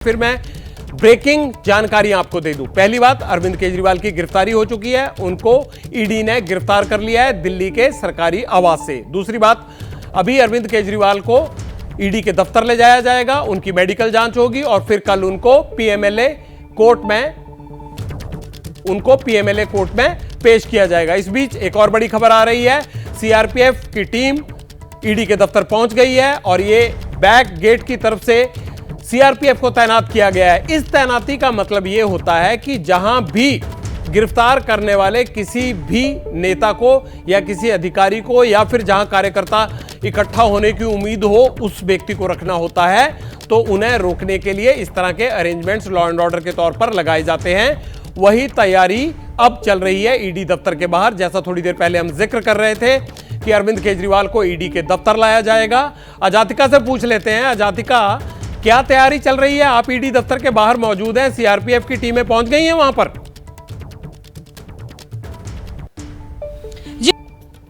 फिर मैं ब्रेकिंग जानकारी आपको दे दूं। पहली बात, अरविंद केजरीवाल की गिरफ्तारी हो चुकी है, उनको ईडी ने गिरफ्तार कर लिया है दिल्ली के सरकारी आवास से। दूसरी बात, अभी अरविंद केजरीवाल को ईडी के दफ्तर ले जाया जाएगा, उनकी मेडिकल जांच होगी और फिर कल उनको पीएमएलए कोर्ट में पेश किया जाएगा। इस बीच एक और बड़ी खबर आ रही है, सीआरपीएफ की टीम ईडी के दफ्तर पहुंच गई है और ये बैक गेट की तरफ से सीआरपीएफ को तैनात किया गया है। इस तैनाती का मतलब यह होता है कि जहां भी गिरफ्तार करने वाले किसी भी नेता को या किसी अधिकारी को या फिर जहां कार्यकर्ता इकट्ठा होने की उम्मीद हो उस व्यक्ति को रखना होता है, तो उन्हें रोकने के लिए इस तरह के अरेंजमेंट्स लॉ एंड ऑर्डर के तौर पर लगाए जाते हैं। वही तैयारी अब चल रही है ईडी दफ्तर के बाहर। जैसा थोड़ी देर पहले हम जिक्र कर रहे थे कि अरविंद केजरीवाल को ईडी के दफ्तर लाया जाएगा। अजातिका से पूछ लेते हैं। अजातिका, क्या तैयारी चल रही है? आप ईडी दफ्तर के बाहर मौजूद हैं, सीआरपीएफ की टीमें पहुंच गई हैं वहां पर। जी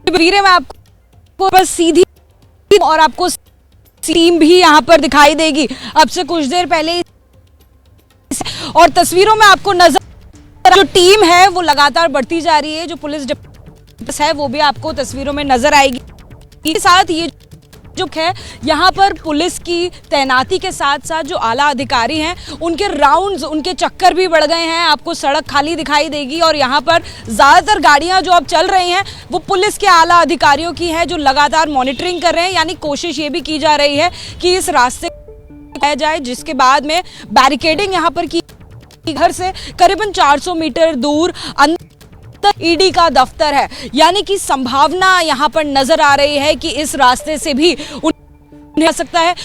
वीरे, मैं आपको बस सीधी और आपको टीम भी यहां पर दिखाई देगी अब से कुछ देर पहले, और तस्वीरों में आपको नजर जो टीम है वो लगातार बढ़ती जा रही है। जो पुलिस है वो भी आपको तस्वीरों में नजर आएगी। इसके साथ ये जो है यहाँ पर पुलिस की तैनाती के साथ साथ जो आला अधिकारी हैं उनके राउंड्स, उनके चक्कर भी बढ़ गए हैं। आपको सड़क खाली दिखाई देगी और यहाँ पर ज़्यादातर गाड़ियाँ जो अब चल रही हैं वो पुलिस के आला अधिकारियों की हैं जो लगातार मॉनिटरिंग कर रहे हैं। यानी कोशिश ये भी की जा रही है कि इस रास्ते किया जाए जिसके बाद में बैरिकेडिंग यहाँ पर की घर से करीबन 400 मीटर दूर ईडी का दफ्तर है। यानी कि संभावना यहां पर नजर आ रही है कि इस रास्ते से भी उन्हें सकता है।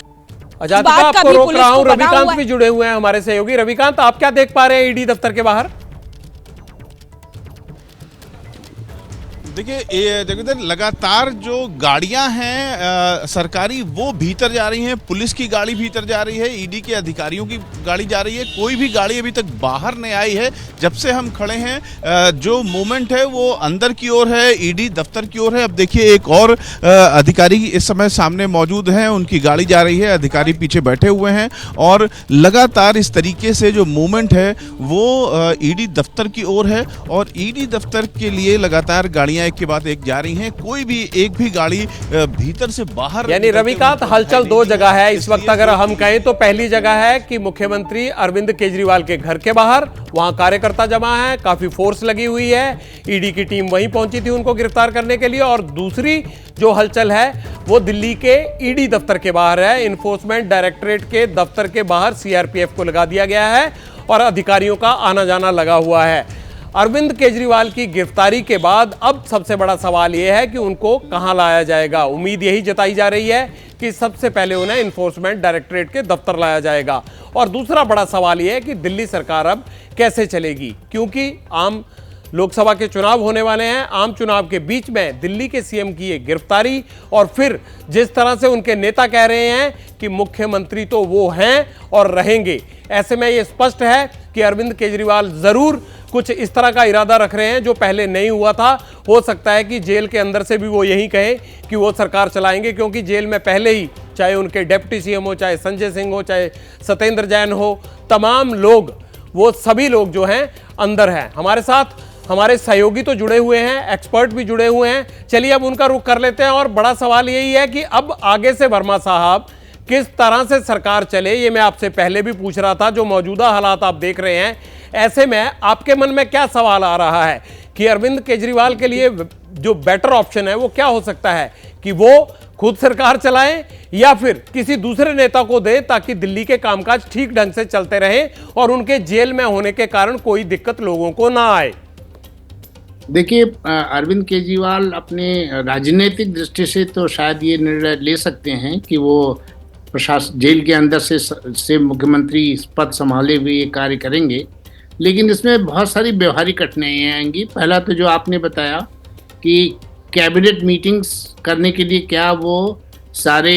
अजातिका, आपको रोक रहा हूं, रविकांत भी जुड़े हुए हैं हमारे सहयोगी। रविकांत, आप क्या देख पा रहे हैं ईडी दफ्तर के बाहर? देखिए, ये जगदीश, लगातार जो गाड़ियां हैं सरकारी वो भीतर जा रही हैं। पुलिस की गाड़ी भीतर जा रही है, ईडी के अधिकारियों की गाड़ी जा रही है। कोई भी गाड़ी अभी तक बाहर नहीं आई है। जब से हम खड़े हैं जो मूवमेंट है वो अंदर की ओर है, ईडी दफ्तर की ओर है। अब देखिए, एक और अधिकारी इस समय सामने मौजूद हैं, उनकी गाड़ी जा रही है, अधिकारी पीछे बैठे हुए हैं और लगातार इस तरीके से जो मूवमेंट है वो ईडी दफ्तर की ओर है। और ईडी दफ्तर के लिए लगातार गाड़ियां एक के बाद एक जा रही हैं। कोई भी एक भी गाड़ी भीतर से बाहर, यानी रविकांत, हलचल दो जगह है इस वक्त। अगर हम कहें तो पहली जगह है कि मुख्यमंत्री अरविंद केजरीवाल के घर के बाहर, वहां कार्यकर्ता जमा है, काफी फोर्स लगी हुई है, ईडी की टीम वहीं पहुंची थी उनको गिरफ्तार करने के लिए। और दूसरी जो हलचल है वो दिल्ली के ईडी दफ्तर के बाहर है। इन्फोर्समेंट डायरेक्टरेट के दफ्तर के बाहर सीआरपीएफ को लगा दिया गया है और अधिकारियों का आना जाना लगा हुआ है। अरविंद केजरीवाल की गिरफ्तारी के बाद अब सबसे बड़ा सवाल यह है कि उनको कहां लाया जाएगा। उम्मीद यही जताई जा रही है कि सबसे पहले उन्हें इन्फोर्समेंट डायरेक्टरेट के दफ्तर लाया जाएगा। और दूसरा बड़ा सवाल यह है कि दिल्ली सरकार अब कैसे चलेगी, क्योंकि आम लोकसभा के चुनाव होने वाले हैं। आम चुनाव के बीच में दिल्ली के सीएम की ये गिरफ्तारी और फिर जिस तरह से उनके नेता कह रहे हैं कि मुख्यमंत्री तो वो हैं और रहेंगे, ऐसे में ये स्पष्ट है कि अरविंद केजरीवाल जरूर कुछ इस तरह का इरादा रख रहे हैं जो पहले नहीं हुआ था। हो सकता है कि जेल के अंदर से भी वो यही कहें कि वो सरकार चलाएंगे, क्योंकि जेल में पहले ही चाहे उनके डिप्टी सीएम हो, चाहे संजय सिंह हो, चाहे सत्येंद्र जैन हो, तमाम लोग, वो सभी लोग जो हैं अंदर हैं। हमारे साथ हमारे सहयोगी तो जुड़े हुए हैं, एक्सपर्ट भी जुड़े हुए हैं। चलिए अब उनका रुख कर लेते हैं। और बड़ा सवाल यही है कि अब आगे से वर्मा साहब किस तरह से सरकार चले, ये मैं आपसे पहले भी पूछ रहा था। जो मौजूदा हालात आप देख रहे हैं, ऐसे में आपके मन में क्या सवाल आ रहा है कि अरविंद केजरीवाल के लिए जो बेटर ऑप्शन है वो क्या हो सकता है, कि वो खुद सरकार चलाएं या फिर किसी दूसरे नेता को दे ताकि दिल्ली के कामकाज ठीक ढंग से चलते रहें और उनके जेल में होने के कारण कोई दिक्कत लोगों को ना आए? देखिए, अरविंद केजरीवाल अपने राजनीतिक दृष्टि से तो शायद ये निर्णय ले सकते हैं कि वो प्रशासन जेल के अंदर से मुख्यमंत्री पद संभाले हुए ये कार्य करेंगे, लेकिन इसमें बहुत सारी व्यवहारिक कठिनाइयाँ आएंगी। पहला तो जो आपने बताया कि कैबिनेट मीटिंग्स करने के लिए क्या वो सारे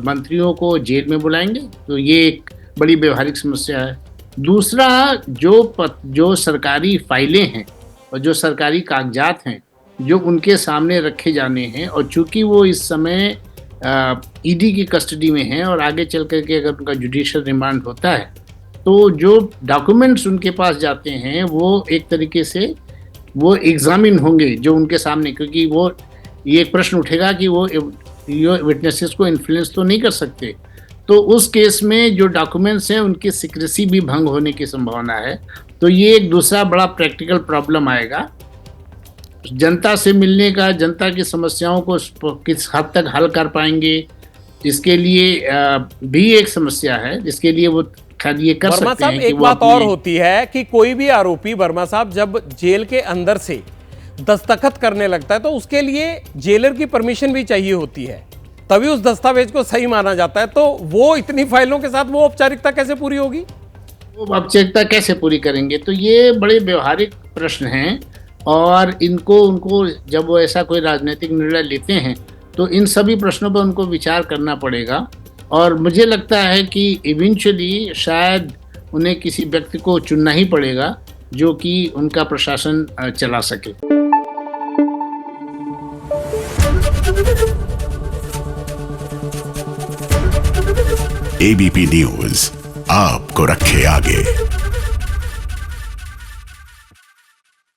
मंत्रियों को जेल में बुलाएंगे, तो ये एक बड़ी व्यवहारिक समस्या है। दूसरा, जो सरकारी फाइलें हैं और जो सरकारी कागजात हैं जो उनके सामने रखे जाने हैं, और चूंकि वो इस समय ईडी की कस्टडी में हैं और आगे चल करके अगर उनका जुडिशियल रिमांड होता है तो जो डॉक्यूमेंट्स उनके पास जाते हैं वो एक तरीके से वो एग्जामिन होंगे जो उनके सामने, क्योंकि वो ये एक प्रश्न उठेगा कि वो विटनेसेस को इन्फ्लुएंस तो नहीं कर सकते, तो उस केस में जो डॉक्यूमेंट्स हैं उनकी सिक्रेसी भी भंग होने की संभावना है। तो ये एक दूसरा बड़ा प्रैक्टिकल प्रॉब्लम आएगा। जनता से मिलने का, जनता की समस्याओं को किस हद तक हल कर पाएंगे, इसके लिए भी एक समस्या है, जिसके लिए वो ये कर वर्मा सकते साहब, हैं कि एक बात और होती है कि कोई भी आरोपी, वर्मा साहब, जब जेल के अंदर से दस्तखत करने लगता है तो उसके लिए जेलर की परमिशन भी चाहिए होती है, तभी उस दस्तावेज को सही माना जाता है। तो वो इतनी फाइलों के साथ वो औपचारिकता कैसे पूरी होगी? वो औपचारिकता कैसे पूरी करेंगे? तो ये बड़े व्यवहारिक प्रश्न हैं और उनको जब वो ऐसा कोई राजनीतिक निर्णय लेते हैं तो इन सभी प्रश्नों पर उनको विचार करना पड़ेगा। और मुझे लगता है कि इवेंचुअली शायद उन्हें किसी व्यक्ति को चुनना ही पड़ेगा जो कि उनका प्रशासन चला सके। एबीपी न्यूज़ आपको रखे आगे।